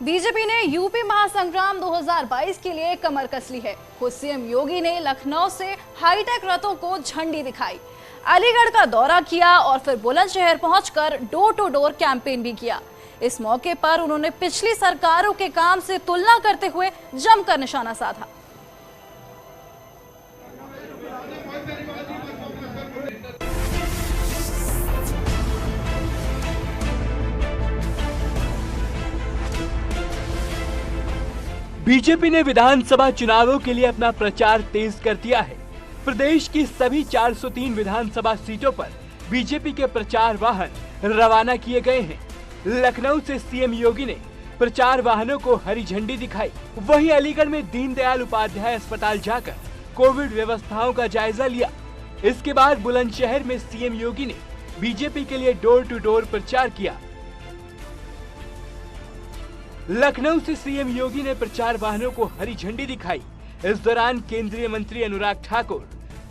BJP ने UP महासंग्राम 2022 के लिए कमर कस ली है। खुद सीएम योगी ने लखनऊ से हाईटेक रथों को झंडी दिखाई, अलीगढ़ का दौरा किया और फिर बुलंदशहर पहुंचकर डोर टू डोर कैंपेन भी किया। इस मौके पर उन्होंने पिछली सरकारों के काम से तुलना करते हुए जमकर निशाना साधा। बीजेपी ने विधानसभा चुनावों के लिए अपना प्रचार तेज कर दिया है। प्रदेश की सभी 403 विधानसभा सीटों पर बीजेपी के प्रचार वाहन रवाना किए गए हैं। लखनऊ से सीएम योगी ने प्रचार वाहनों को हरी झंडी दिखाई। वहीं अलीगढ़ में दीनदयाल उपाध्याय अस्पताल जाकर कोविड व्यवस्थाओं का जायजा लिया। इसके बाद बुलंदशहर में सीएम योगी ने बीजेपी के लिए डोर टू डोर प्रचार किया। लखनऊ से सीएम योगी ने प्रचार वाहनों को हरी झंडी दिखाई। इस दौरान केंद्रीय मंत्री अनुराग ठाकुर,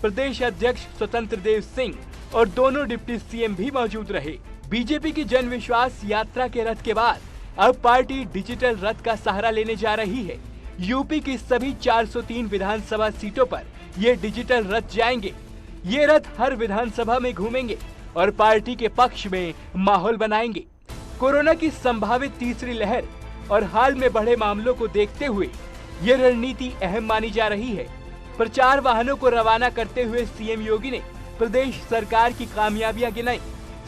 प्रदेश अध्यक्ष स्वतंत्र देव सिंह और दोनों डिप्टी सीएम भी मौजूद रहे। बीजेपी की जन विश्वास यात्रा के रथ के बाद अब पार्टी डिजिटल रथ का सहारा लेने जा रही है। यूपी की सभी 403 विधानसभा सीटों पर ये डिजिटल रथ जाएंगे। ये रथ हर विधानसभा में घूमेंगे और पार्टी के पक्ष में माहौल बनाएंगे। कोरोना की संभावित तीसरी लहर और हाल में बढ़े मामलों को देखते हुए ये रणनीति अहम मानी जा रही है। प्रचार वाहनों को रवाना करते हुए सीएम योगी ने प्रदेश सरकार की कामयाबियां गिनाई।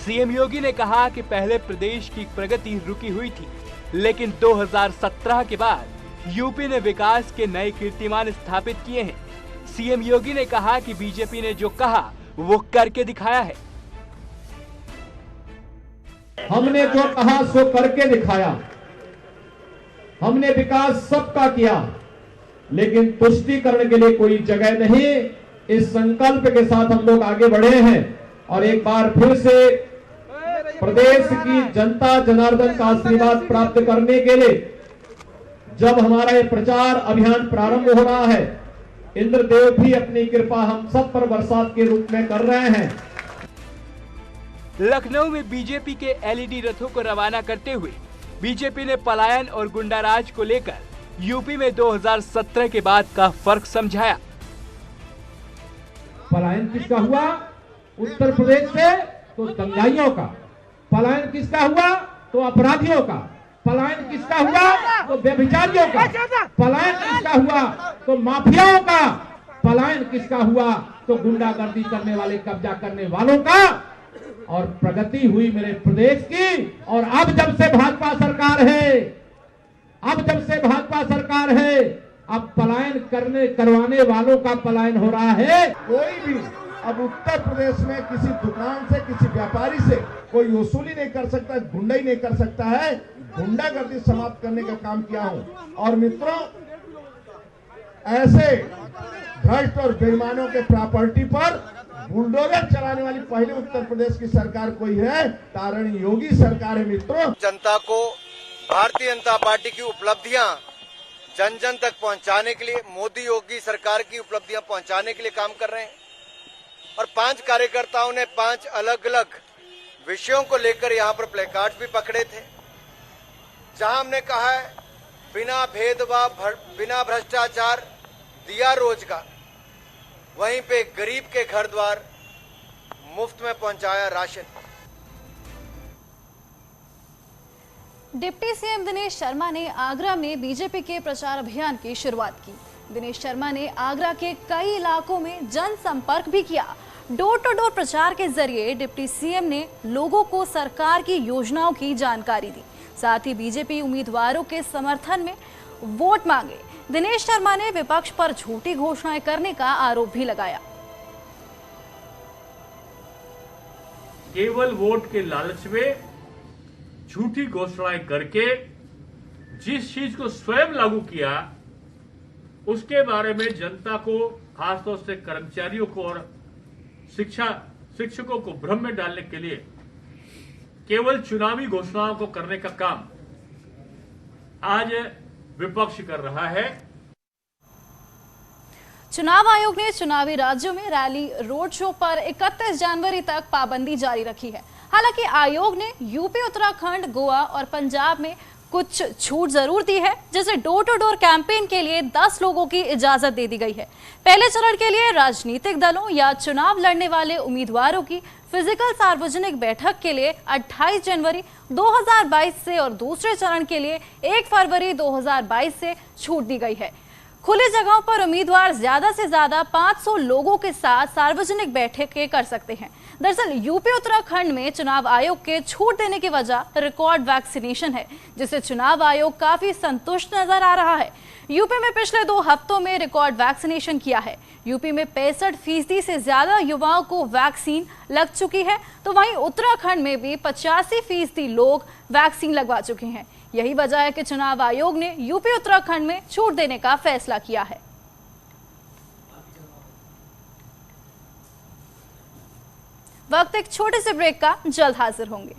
सीएम योगी ने कहा कि पहले प्रदेश की प्रगति रुकी हुई थी, लेकिन 2017 के बाद यूपी ने विकास के नए कीर्तिमान स्थापित किए हैं। सीएम योगी ने कहा कि बीजेपी ने जो कहा वो करके दिखाया है। हमने जो कहा सो करके दिखाया। हमने विकास सबका किया, लेकिन तुष्टीकरण के लिए कोई जगह नहीं। इस संकल्प के साथ हम लोग आगे बढ़े हैं और एक बार फिर से प्रदेश की जनता जनार्दन का आशीर्वाद प्राप्त करने के लिए जब हमारा ये प्रचार अभियान प्रारंभ हो रहा है, इंद्रदेव भी अपनी कृपा हम सब पर बरसात के रूप में कर रहे हैं। लखनऊ में बीजेपी के एलईडी रथों को रवाना करते हुए बीजेपी ने पलायन और गुंडाराज को लेकर यूपी में 2017 के बाद का फर्क समझाया। पलायन किसका हुआ? उत्तर प्रदेश से तो दंगाइयों का। पलायन किसका हुआ? तो अपराधियों का। पलायन किसका हुआ? तो व्यभिचारियों का। पलायन किसका हुआ? तो माफियाओं का। पलायन किसका हुआ? तो गुंडागर्दी करने वाले, कब्जा करने वालों का। और प्रगति हुई मेरे प्रदेश की। और अब जब से भाजपा सरकार है, अब पलायन करवाने वालों का पलायन हो रहा है। कोई भी अब उत्तर प्रदेश में किसी दुकान से, किसी व्यापारी से कोई वसूली नहीं कर सकता, गुंडाई नहीं कर सकता है। गुंडागर्दी समाप्त करने का काम किया हूं। और मित्रों, ऐसे भ्रष्ट और बेईमानों के प्रॉपर्टी पर बुलडोजर चलाने वाली पहली उत्तर प्रदेश की सरकार कोई है, तारण योगी सरकार है। मित्रों, जनता को भारतीय जनता पार्टी की उपलब्धियां जन जन तक पहुंचाने के लिए, मोदी योगी सरकार की उपलब्धियां पहुंचाने के लिए काम कर रहे हैं। और 5 कार्यकर्ताओं ने 5 अलग अलग विषयों को लेकर यहाँ पर प्लेकार्ड भी पकड़े थे, जहां हमने कहा है बिना भेदभाव, बिना भ्रष्टाचार दिया रोजगार, वहीं पे गरीब के घर द्वार मुफ्त में पहुंचाया ration. Deputy CM Dinesh Sharma ने आगरा में बीजेपी के प्रचार अभियान की शुरुआत की। दिनेश शर्मा ने आगरा के कई इलाकों में जनसंपर्क भी किया। डोर टू डोर प्रचार के जरिए डिप्टी सीएम ने लोगों को सरकार की योजनाओं की जानकारी दी। साथ ही बीजेपी उम्मीदवारों के समर्थन में वोट मांगे। दिनेश शर्मा ने विपक्ष पर झूठी घोषणाएं करने का आरोप भी लगाया। केवल वोट के लालच में झूठी घोषणाएं करके जिस चीज को स्वयं लागू किया उसके बारे में जनता को, खासतौर से कर्मचारियों को और शिक्षकों को भ्रम में डालने के लिए केवल चुनावी घोषणाओं को करने का काम आज विपक्ष कर रहा है। चुनाव आयोग ने चुनावी राज्यों में रैली, रोड शो पर 31 जनवरी तक पाबंदी जारी रखी है। हालांकि आयोग ने यूपी, उत्तराखंड, गोवा और पंजाब में कुछ छूट जरूर दी है, जैसे डोर टू डोर कैंपेन के लिए 10 लोगों की इजाजत दे दी गई है। पहले चरण के लिए राजनीतिक दलों या चुनाव लड़ने वाले उम्मीदवारों की फिजिकल सार्वजनिक बैठक के लिए 28 जनवरी 2022 से और दूसरे चरण के लिए 1 फरवरी 2022 से छूट दी गई है। खुली जगहों पर उम्मीदवार ज्यादा से ज्यादा 500 लोगों के साथ सार्वजनिक बैठकें कर सकते हैं। दरअसल यूपी उत्तराखंड में चुनाव आयोग के छूट देने की वजह रिकॉर्ड वैक्सीनेशन है, जिससे चुनाव आयोग काफी संतुष्ट नजर आ रहा है। यूपी में पिछले 2 हफ्तों में रिकॉर्ड वैक्सीनेशन किया है। यूपी में 65% से ज्यादा युवाओं को वैक्सीन लग चुकी है, तो वहीं उत्तराखंड में भी 85% लोग वैक्सीन लगवा चुके हैं। यही वजह है कि चुनाव आयोग ने यूपी उत्तराखंड में छूट देने का फैसला किया है। वक्त एक छोटे से ब्रेक का, जल्द हाजिर होंगे।